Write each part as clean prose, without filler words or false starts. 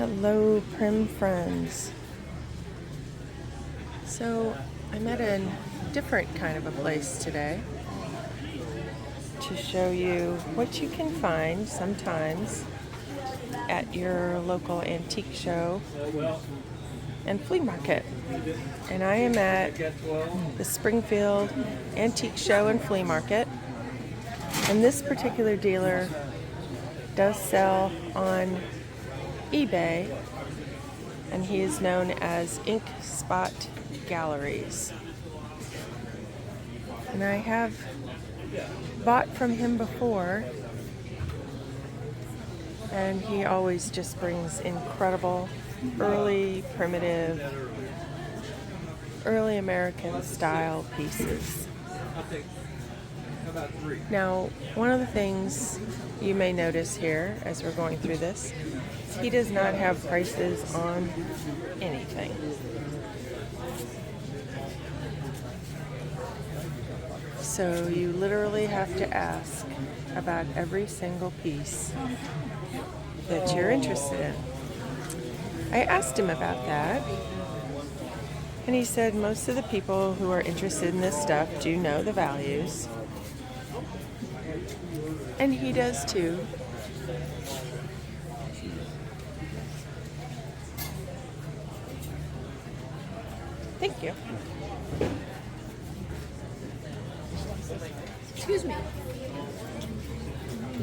Hello, Prim friends. So I'm at a different kind of a place today to show you what you can find sometimes at your local antique show and flea market. And I am at the Springfield Antique Show and Flea Market. And this particular dealer does sell on eBay, and he is known as Ink Spot Galleries. And I have bought from him before, and he always just brings incredible early primitive, early American style pieces. Now, one of the things you may notice here as we're going through this, he does not have prices on anything. So you literally have to ask about every single piece that you're interested in. I asked him about that, and he said most of the people who are interested in this stuff do know the values. And he does too. Thank you. Excuse me.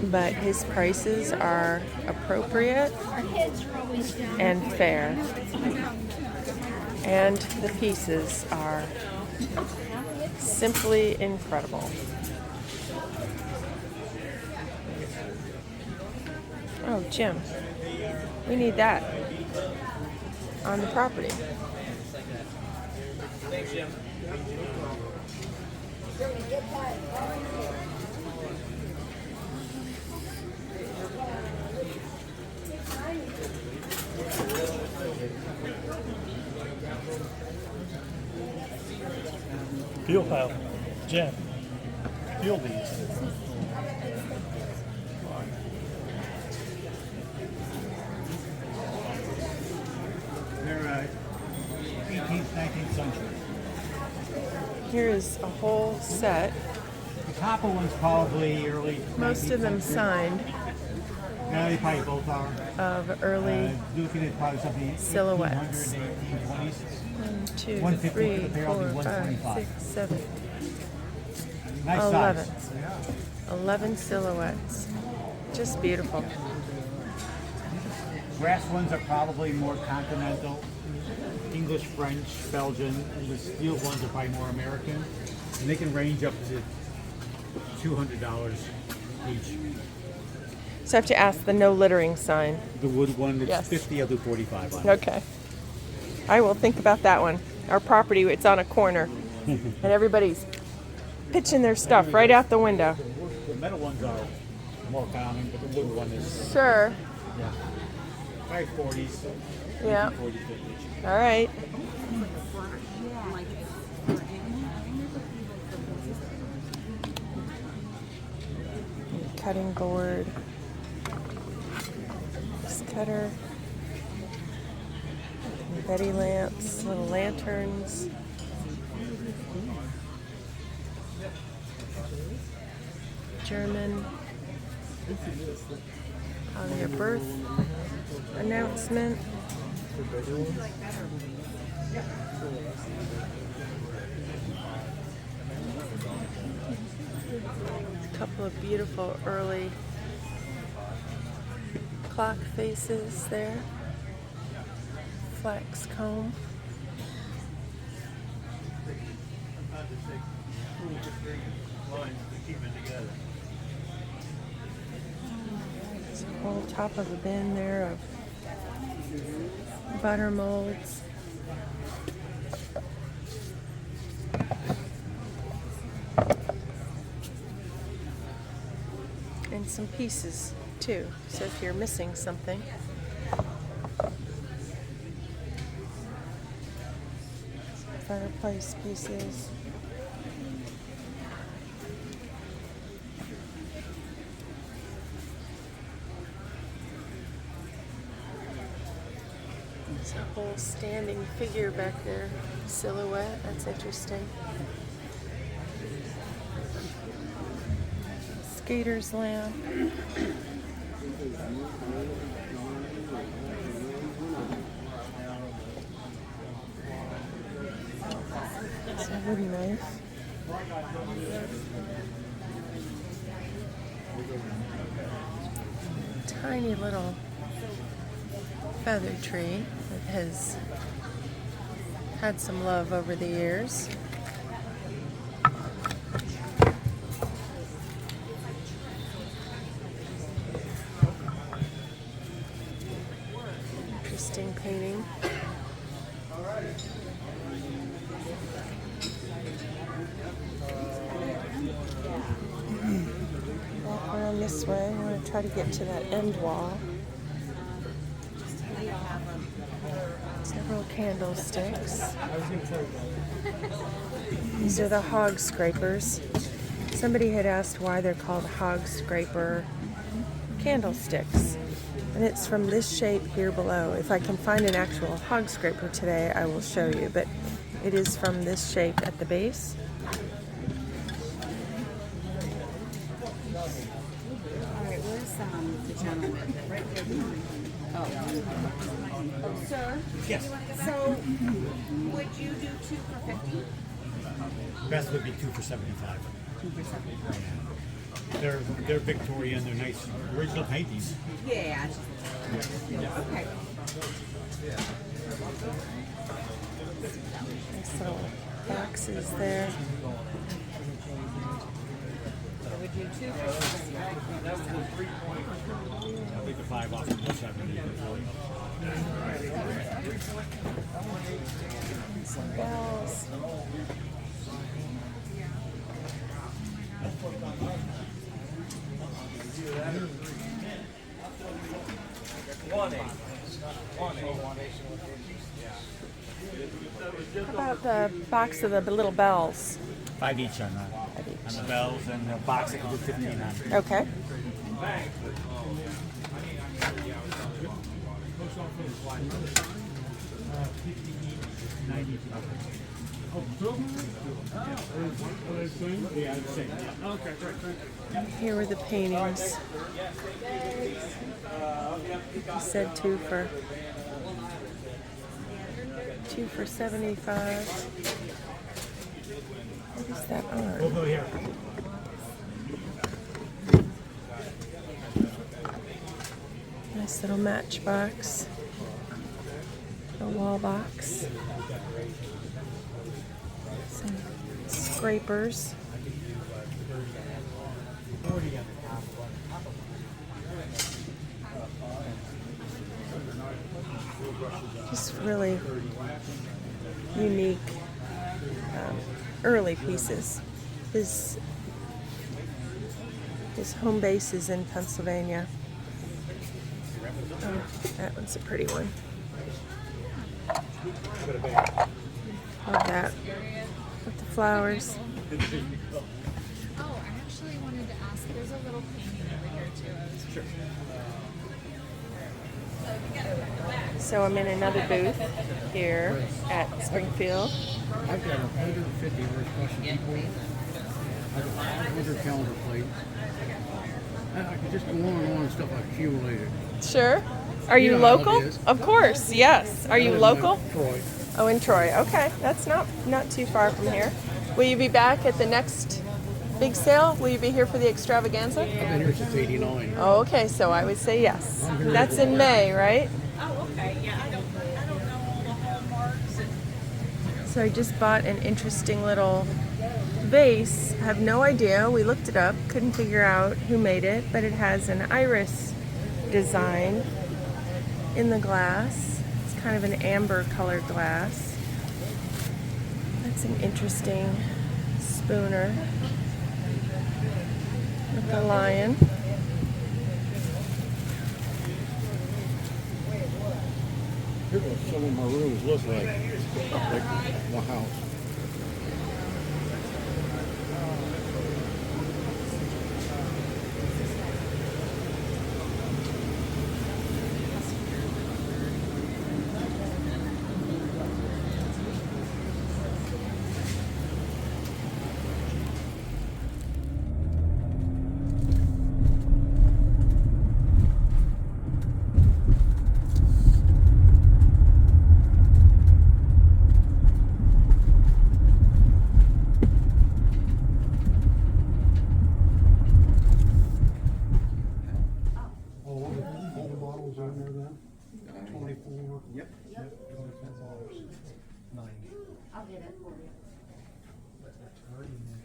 But his prices are appropriate and fair. And the pieces are simply incredible. Oh, Jim, we need that on the property. Thanks, Jim. Field file. Jen, field these. They're 18th, 19th century. Here is a whole set, The copper one's probably early. most of them 19th century. signed, Yeah, they probably both are. of early Looking at probably something silhouettes. 1800s, 1820s. 1, 2, 150 3, for the pair, I'll do 4, 5, 125. 6, 7, Nice 11. size. 11 silhouettes. Just beautiful. Brass ones are probably more continental. English, French, Belgian. And the steel ones are probably more American. And they can range up to $200 each. So I have to ask the no littering sign. The wood one, it's Yes. 50, I'll do 45 on it. Okay. I will think about that one. Our property, it's on a corner, and everybody's pitching their stuff right out the window. The metal ones are more common, but the wood one is Sure. probably 40s. Yeah. 40, 50. All right. Cutting board. This cutter. Betty lamps, little lanterns. German. On your birth announcement. A couple of beautiful early clock faces there. Flax comb. There's a whole top of a bin there of butter molds. And some pieces too, so if you're missing something. Fireplace pieces. Whole standing figure back there, silhouette. That's interesting. Skater's lamp. It's a wooden knife. Tiny little feather tree that has had some love over the years. Interesting painting. Walk around this way. I want to try to get to that end wall. Several candlesticks. These are the hog scrapers. Somebody had asked why they're called hog scraper candlesticks. And it's from this shape here below. If I can find an actual hog scraper today, I will show you. But it is from this shape at the base. Alright, where's the gentleman? Right there. Oh, sir? Yes. So, would you do 2 for 50? Best would be 2 for 75. 2 for 75. They're Victorian. They're nice original paintings. Yeah. Okay. Nice little boxes there. Would you 2 for 50? I'll take the 5 off from the 70. Some bells. How about the box of the little bells? 5 each on that. On the bells and the box, I can do 15 on. Okay. Here were the paintings. He said 2 for 75. What is that on? We'll go here. Nice little matchbox. A wall box. Some scrapers. Just really unique early pieces. His home base is in Pennsylvania. Oh, that one's a pretty one. Love that. With the flowers. Oh, I actually wanted to ask, there's a little painting over here too. Sure. So I'm in another booth here at Springfield. I've got 150 Russian people. I've got 500 calendar plates. I could just go on and on and stuff I've accumulated. Sure. Are you You know how local? it is. Of course, yes. Are you I live in local? Troy. Oh, in Troy. Okay, that's not too far from here. Will you be back at the next big sale? Will you be here for the extravaganza? I've been here since '89. Oh, okay, so I would say yes. That's in May, right? Oh, okay. Yeah, I don't know all the hallmarks. So I just bought an interesting little vase. I have no idea. We looked it up, couldn't figure out who made it, but it has an iris design in the glass. It's kind of an amber colored glass. That's an interesting spooner with a lion. Here's what some of my rooms look like my house.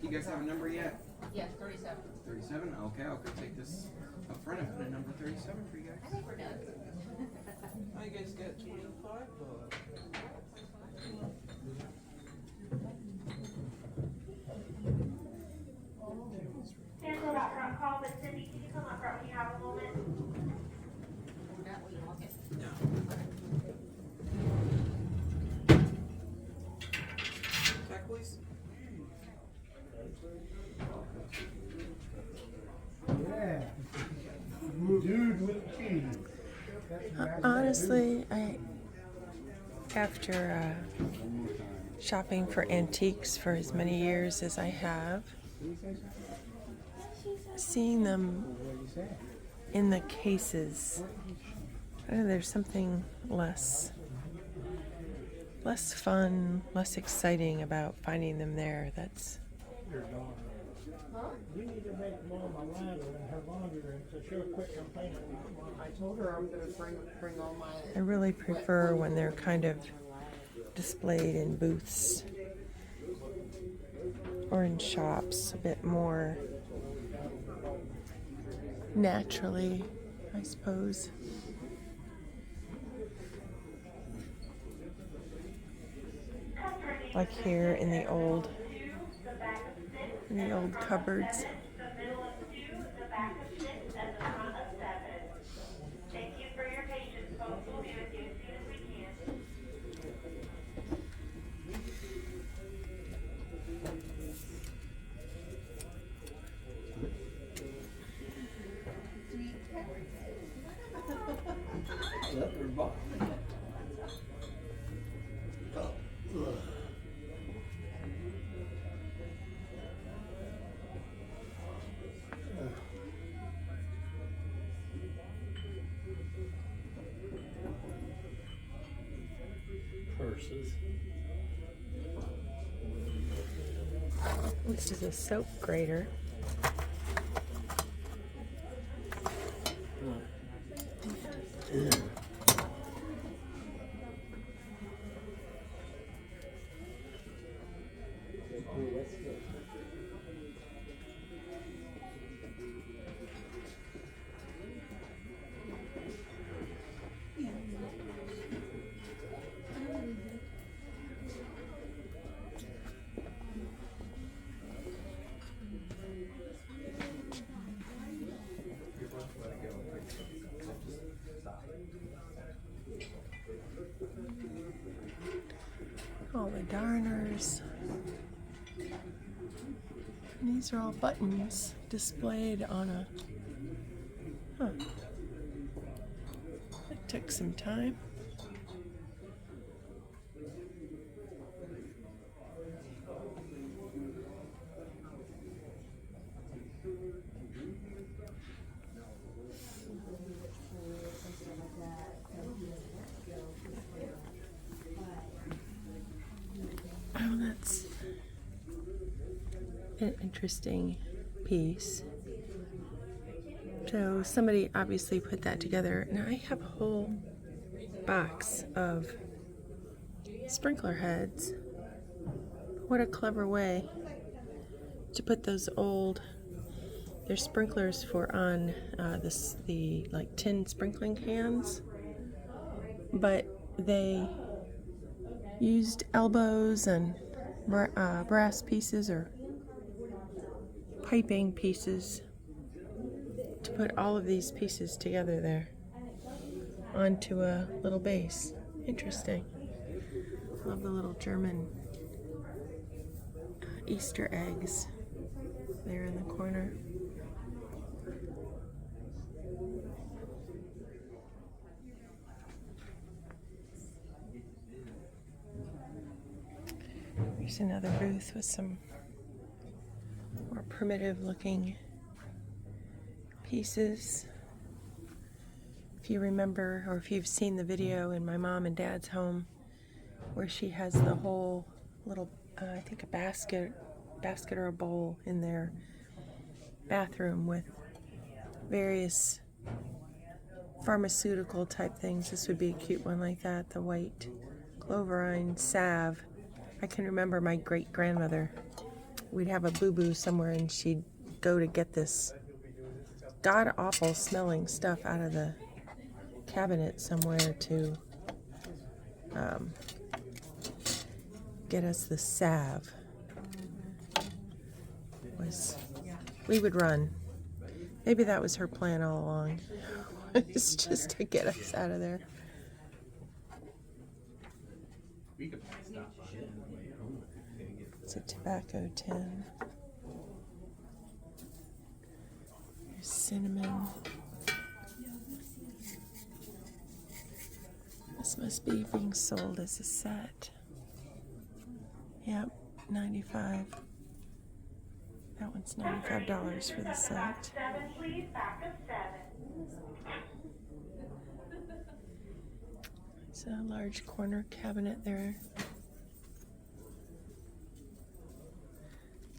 Do you guys have a number yet? Yes, 37. 37? Okay, I'll go take this up front and put a number 37 for you guys. I think we're done. Oh, you guys got 25 bucks. Cancel that front call, but Cindy, can you come up front when you have a moment? That way, okay. Check, please. Yeah. Dude with king. Honestly, after shopping for antiques for as many years as I have, seeing them in the cases, I don't know, there's something less fun, less exciting about finding them there. That's You need to make Mama laundry in her laundry room so she'll quit complaining. I told her I'm gonna bring all my. I really prefer when they're kind of displayed in booths or in shops a bit more naturally, I suppose. Like here in the old cupboards. The middle of 2, the back of 6, and the front of 7. Thank you for your patience, folks. We'll be with you as soon as we can. Purses. This is a soap grater. All the darners. And these are all buttons displayed on a. Huh. That took some time. Oh, that's an interesting piece. So somebody obviously put that together, and I have a whole box of sprinkler heads. What a clever way to put those old. They're sprinklers for on the like tin sprinkling cans, but they used elbows and brass pieces or piping pieces to put all of these pieces together there onto a little base. Interesting. Love the little German Easter eggs there in the corner. Here's another booth with some more primitive looking pieces. If you remember, or if you've seen the video in my mom and dad's home where she has the whole little, I think a basket or a bowl in their bathroom with various pharmaceutical type things. This would be a cute one like that, the white cloverine salve. I can remember my great-grandmother we'd have a boo-boo somewhere and she'd go to get this god-awful smelling stuff out of the cabinet somewhere to get us the salve. We would run. Maybe that was her plan all along. It's just to get us out of there. It's a tobacco tin. There's cinnamon. This must be being sold as a set. Yep, $95. That one's $95 for the set. 7, please. Back of 7. It's a large corner cabinet there.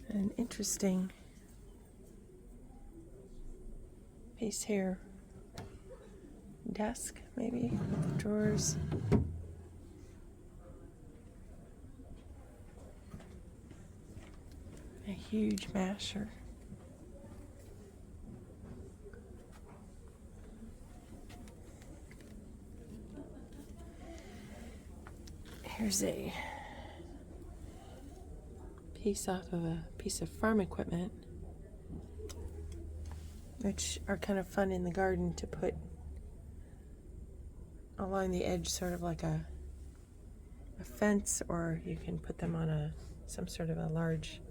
An interesting piece here. Desk, maybe, with the drawers. A huge masher. Here's a piece off of a piece of farm equipment, which are kind of fun in the garden to put along the edge, sort of like a fence, or you can put them on some sort of a large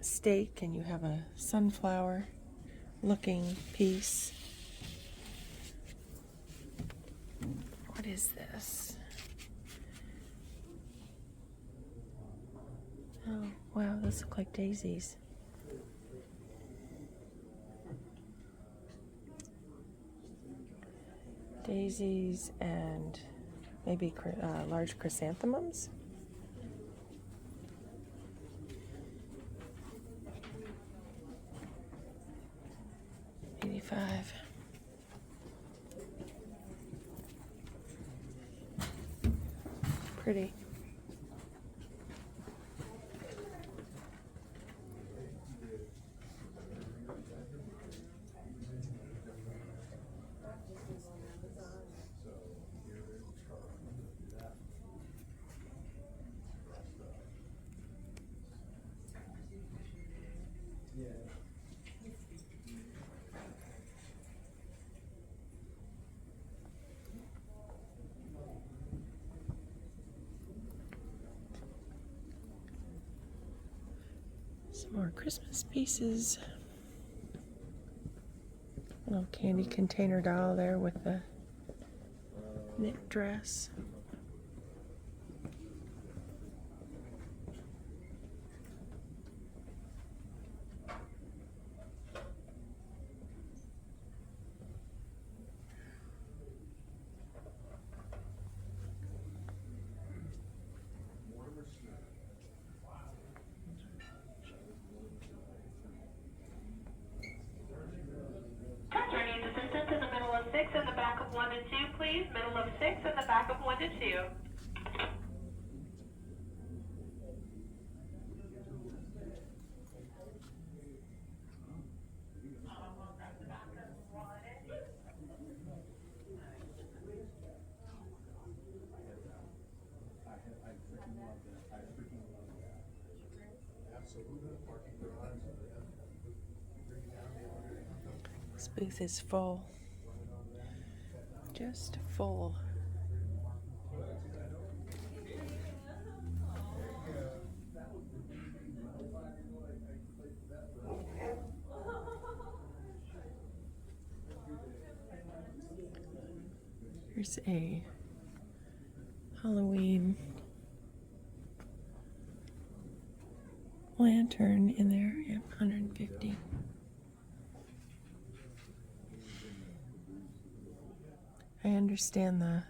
stake and you have a sunflower looking piece. What is this? Oh, wow, those look like daisies. Daisies and maybe large chrysanthemums. $85. Pretty. Some more Christmas pieces. Little candy container doll there with the knit dress. Turning assistance in the middle of 6 in the back of 1 to 2, please. Middle of 6 in the back of 1 to 2. This booth is full. Just full. Here's a Halloween lantern in there. Yep, 150. I understand the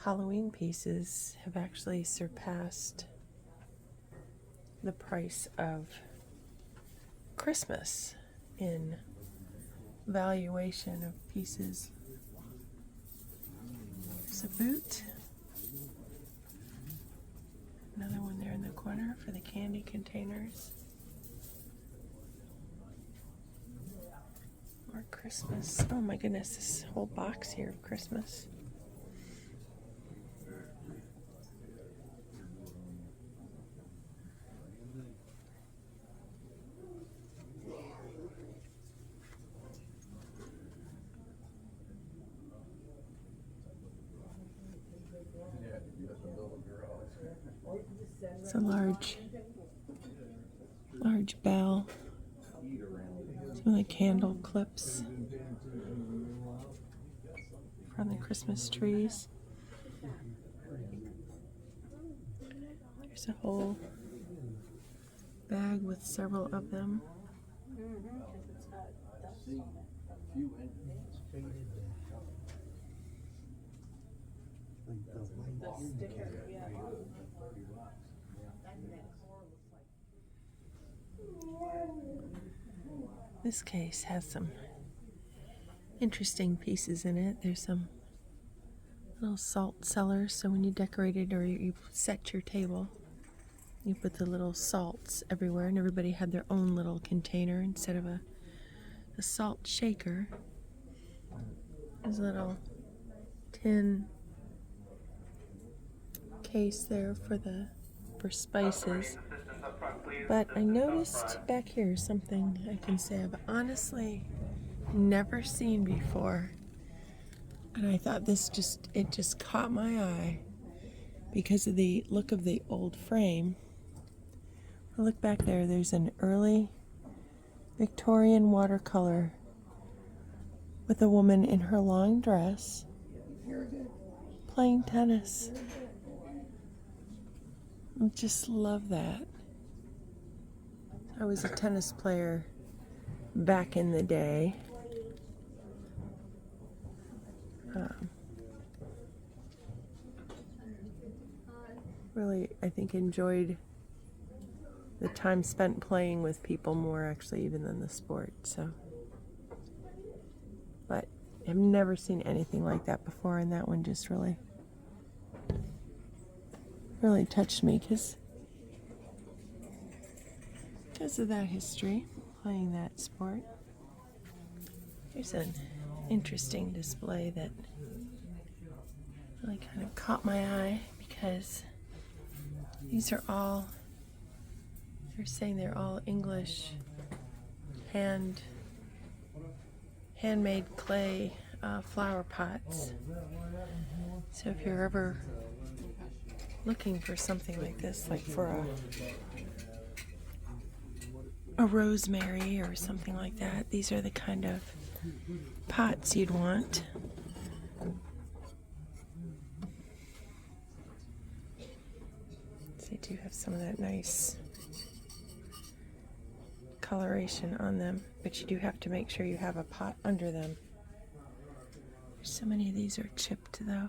Halloween pieces have actually surpassed the price of Christmas in valuation of pieces. There's a boot. Another one there in the corner. More for the candy containers. More Christmas. Oh my goodness, this whole box here of Christmas. It's a large bell. Some of the candle clips from the Christmas trees. There's a whole bag with several of them. This case has some interesting pieces in it. There's some little salt cellars, so when you decorate it or you set your table, you put the little salts everywhere, and everybody had their own little container instead of a salt shaker. There's a little tin case there for spices. But I noticed back here something I can say I've honestly never seen before. And I thought it just caught my eye because of the look of the old frame. Look back there, there's an early Victorian watercolor with a woman in her long dress playing tennis. I just love that. I was a tennis player back in the day. Really, I think enjoyed the time spent playing with people more actually even than the sport. So, but I've never seen anything like that before, and that one just really touched me because of that history, playing that sport. Here's an interesting display that really kind of caught my eye because these are all, they're saying they're all English handmade clay flower pots. So if you're ever looking for something like this, like for a rosemary or something like that, these are the kind of pots you'd want. They do have some of that nice coloration on them, but you do have to make sure you have a pot under them. So many of these are chipped though.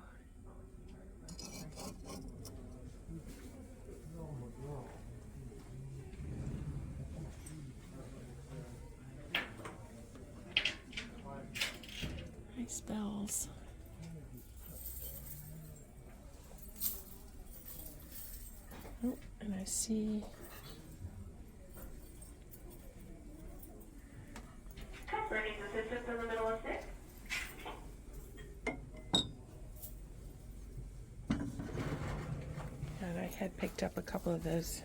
Nice bells. Oh, and I see Customer needs assistance in the middle of 6. and I had picked up a couple of those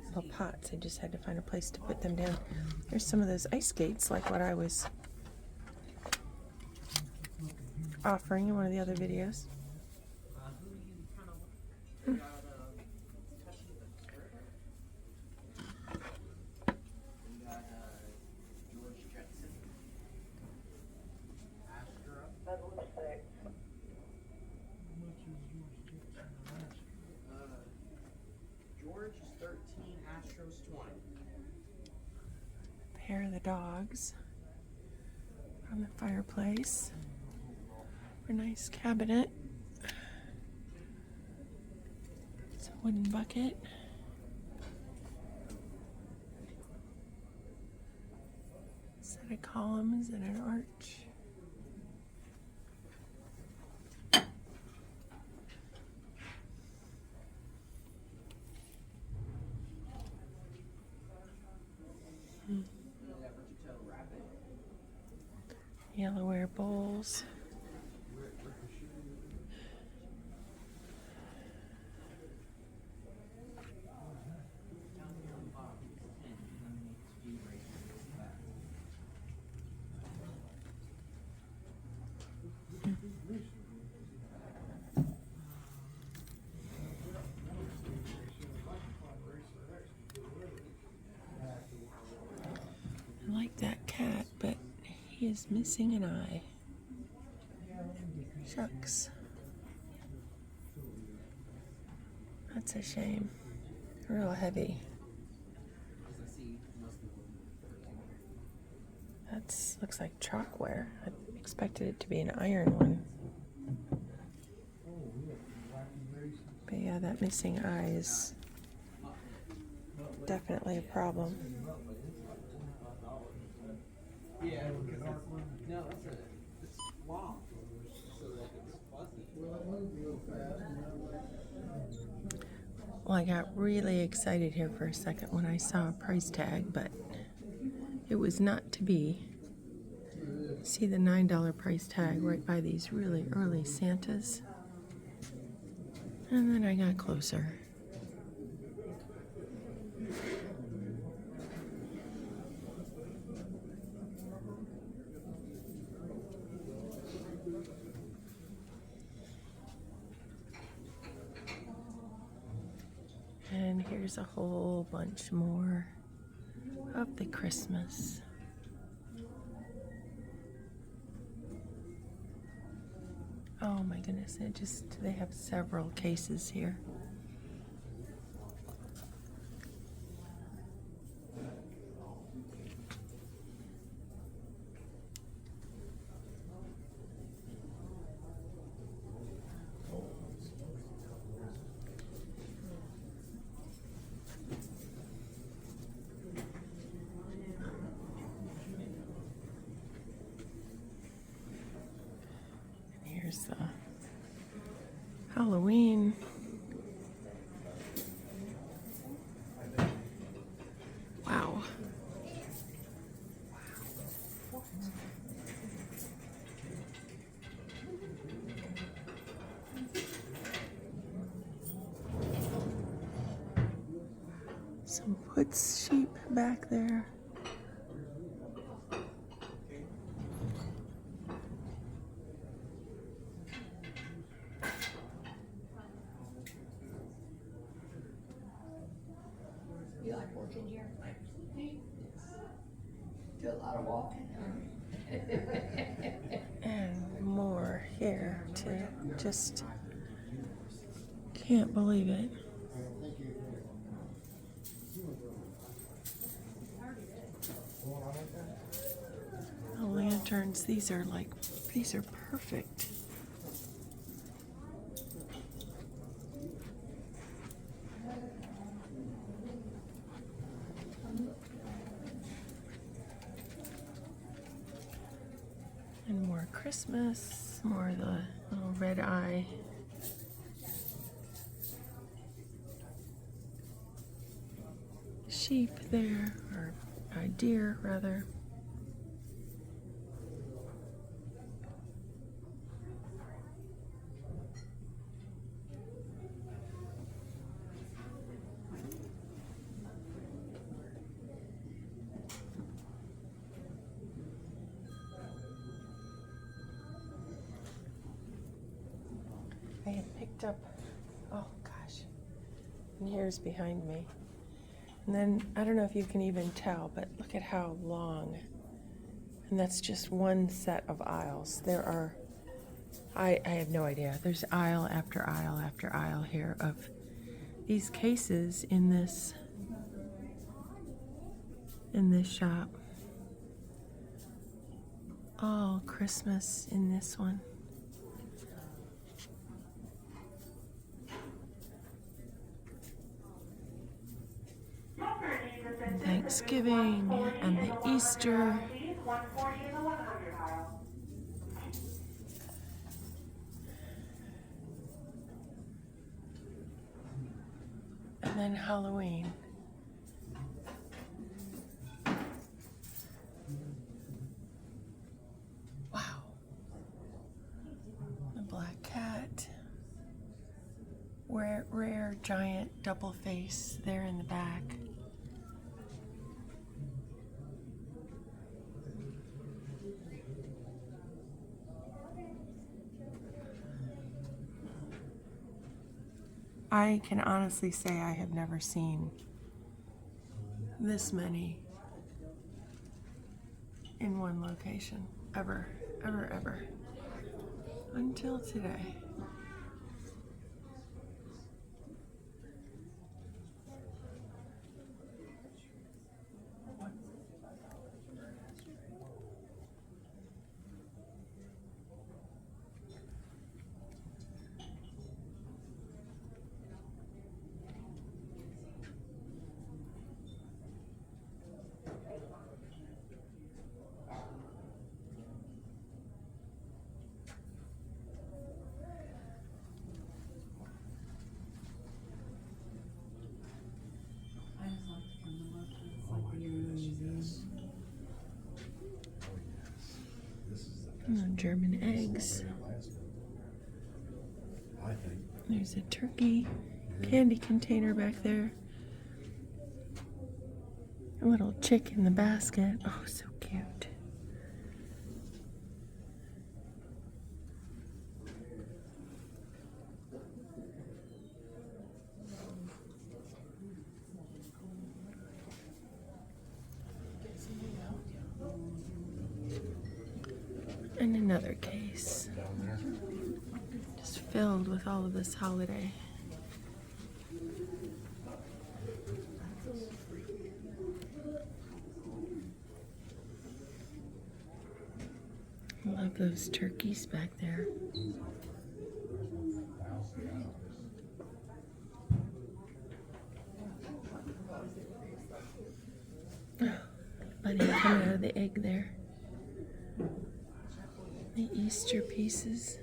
little pots. I just had to find a place to put them down. There's some of those ice skates, like what I was offering in one of the other videos. George is 13, Astro's 20. Pair of the dogs from the fireplace. A nice cabinet. It's a wooden bucket. Set of columns and an arch. Yellowware bowls. I like that cat, but he is missing an eye. Shucks. That's a shame. Real heavy. That's looks like chalkware. I expected it to be an iron one. But yeah, that missing eye is definitely a problem. Yeah, because no, it's long, so that it's fuzzy. Well, I got really excited here for a second when I saw a price tag, but it was not to be. See the $9 price tag right by these really early Santas? And then I got closer. And here's a whole bunch more of the Christmas. Oh my goodness, they have several cases here. Here's the Halloween. Wow. Some Puts sheep back there. You like working here? Do a lot of walking. And more here too. Just can't believe it. The lanterns, these are perfect. And more Christmas, more of the little red eye. Sheep there, or deer rather. I had picked up, oh gosh, and here's behind me. And then, I don't know if you can even tell, but look at how long. And that's just one set of aisles. There are, I have no idea. There's aisle after aisle after aisle here of these cases in this shop. All Christmas in this one. Thanksgiving and the Easter. And then Halloween. rare giant double face there in the back. I can honestly say I have never seen this many in one location, ever, until today. German eggs. There's a turkey candy container back there. A little chick in the basket. Oh, so cute. And another case, just filled with all of this holiday. Love those turkeys back there. Oh, bunny coming out of the egg there. The Easter pieces,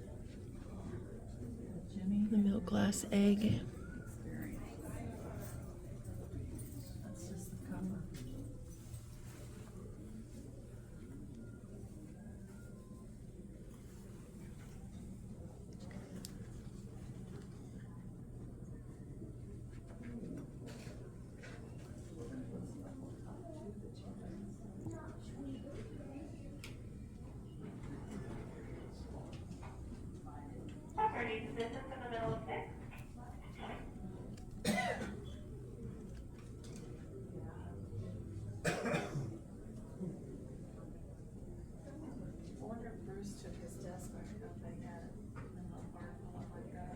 the milk glass egg. Property business in the middle of six. I wonder if Bruce took his desk. I don't know if they had it in the apartment like that.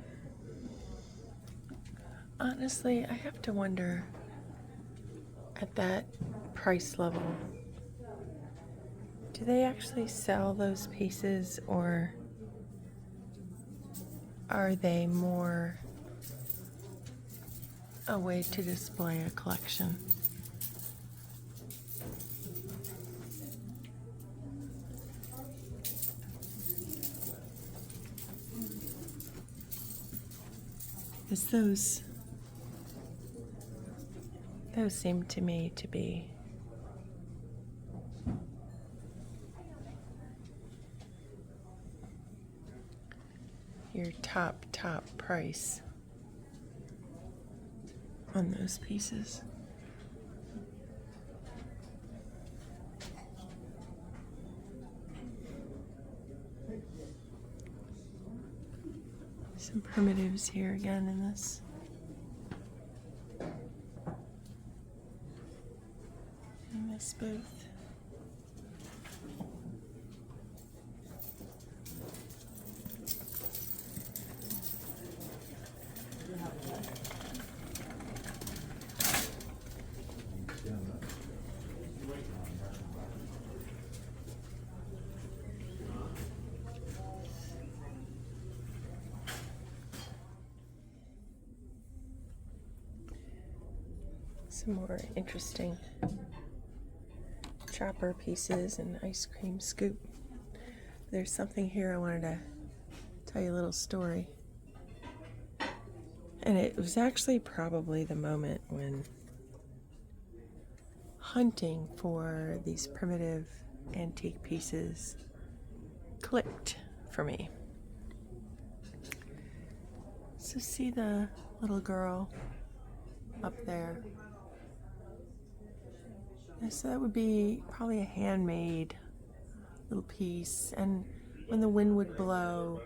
Honestly, I have to wonder at that price level, do they actually sell those pieces, or are they more a way to display a collection? Because those seem to me to be your top price on those pieces. Some primitives here again in this. In this booth. Some more interesting chopper pieces and ice cream scoop. There's something here I wanted to tell you a little story. And it was actually probably the moment when hunting for these primitive antique pieces clicked for me. This So see the little girl up there. And so that would be probably a handmade little piece. And when the wind would blow,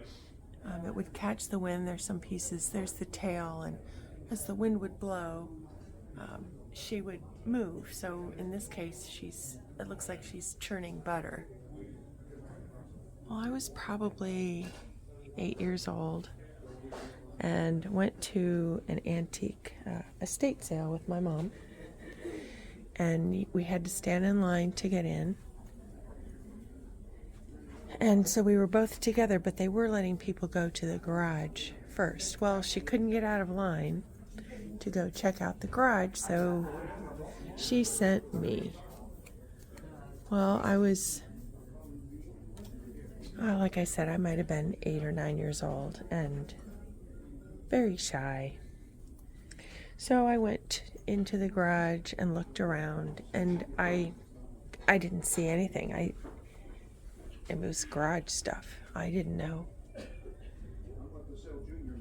it would catch the wind. There's some pieces. There's the tail, and as the wind would blow, she would move. So in this case, it looks like she's churning butter. Well, I was probably 8 years old and went to an antique estate sale with my mom. And we had to stand in line to get in. And so we were both together, but they were letting people go to the garage first. Well, she couldn't get out of line to go check out the garage, so she sent me. Well, I was, like I said, I might have been 8 or 9 years old and very shy. So I went into the garage and looked around, and I didn't see anything. It was garage stuff. I didn't know.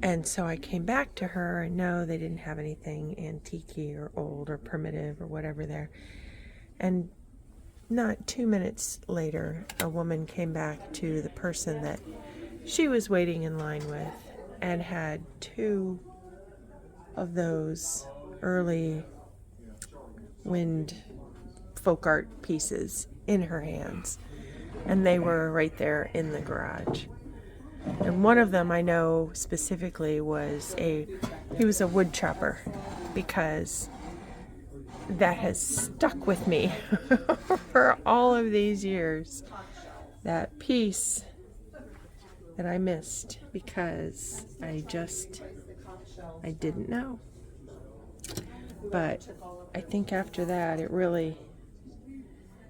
And so I came back to her, and no, they didn't have anything antique or old or primitive or whatever there. And not 2 minutes later, a woman came back to the person that she was waiting in line with and had 2 of those early wind folk art pieces in her hands. And they were right there in the garage. And one of them I know specifically he was a wood chopper, because that has stuck with me for all of these years. That piece that I missed because I didn't know. But I think after that it really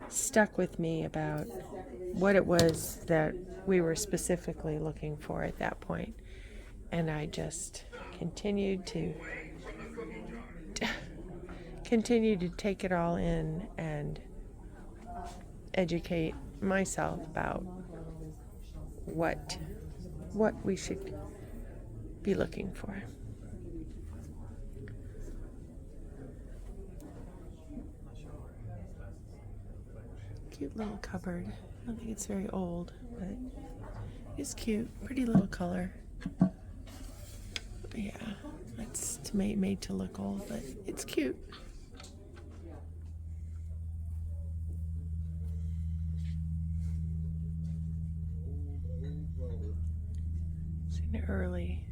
stuck with me about what it was that we were specifically looking for at that point. And I just continued to take it all in and educate myself about what we should be looking for. Cute little cupboard. I don't think it's very old, but it's cute. Pretty little color. Yeah, it's made to look old, but it's cute. It's an early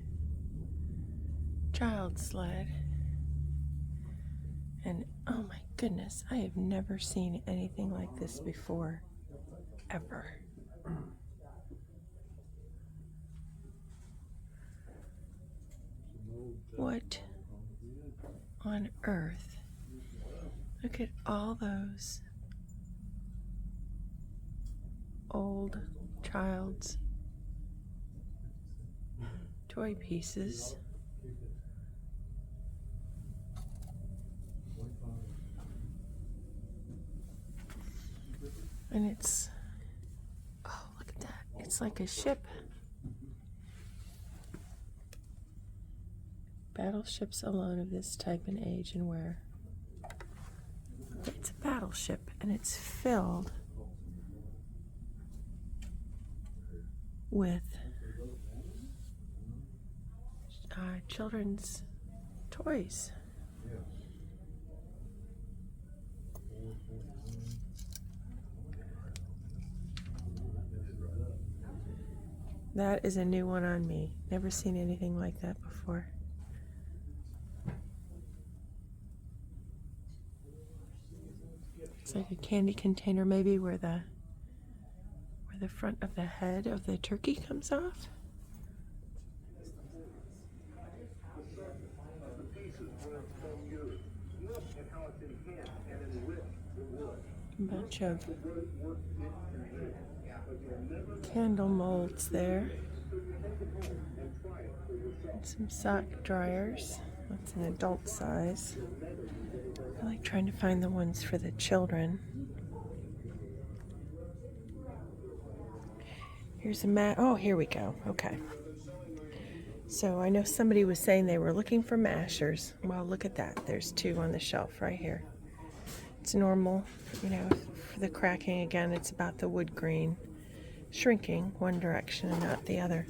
child sled. And oh my goodness, I have never seen anything like this before, ever. What on earth? Look at all those old child's toy pieces. And it's, oh, look at that. It's like a ship. Battleships alone of this type and age and wear. It's a battleship, and it's filled with children's toys. That is a new one on me. Never seen anything like that before. It's like a candy container, maybe, where the front of the head of the turkey comes off. A bunch of candle molds there. And some sock dryers. That's an adult size. I like trying to find the ones for the children. Here's a mat. Oh, here we go. Okay. So I know somebody was saying they were looking for mashers. Well, look at that. There's two on the shelf right here. It's normal, you know, for the cracking again, it's about the wood grain shrinking one direction and not the other.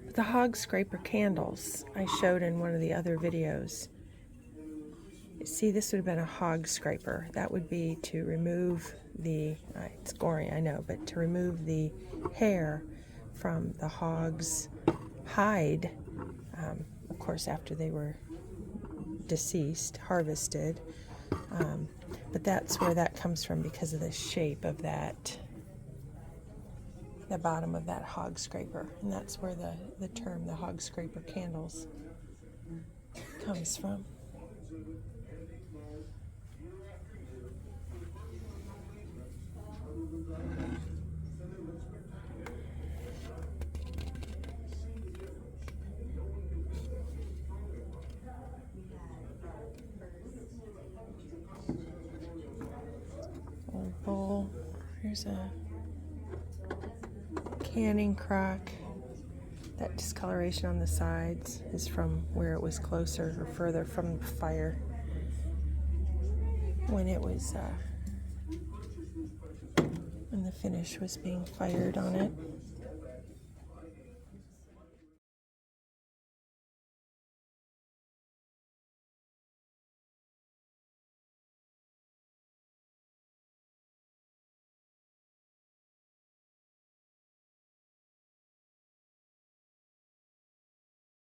But the hog scraper candles I showed in one of the other videos. See, this would have been a hog scraper. That would be to remove the, it's gory, I know, but to remove the hair from the hog's hide, of course, after they were deceased, harvested. But that's where that comes from because of the shape of that, the bottom of that hog scraper. And that's where the term, the hog scraper candles, comes from. Old bowl. Here's a canning crock. That discoloration on the sides is from where it was closer or further from the fire when it was when the finish was being fired on it.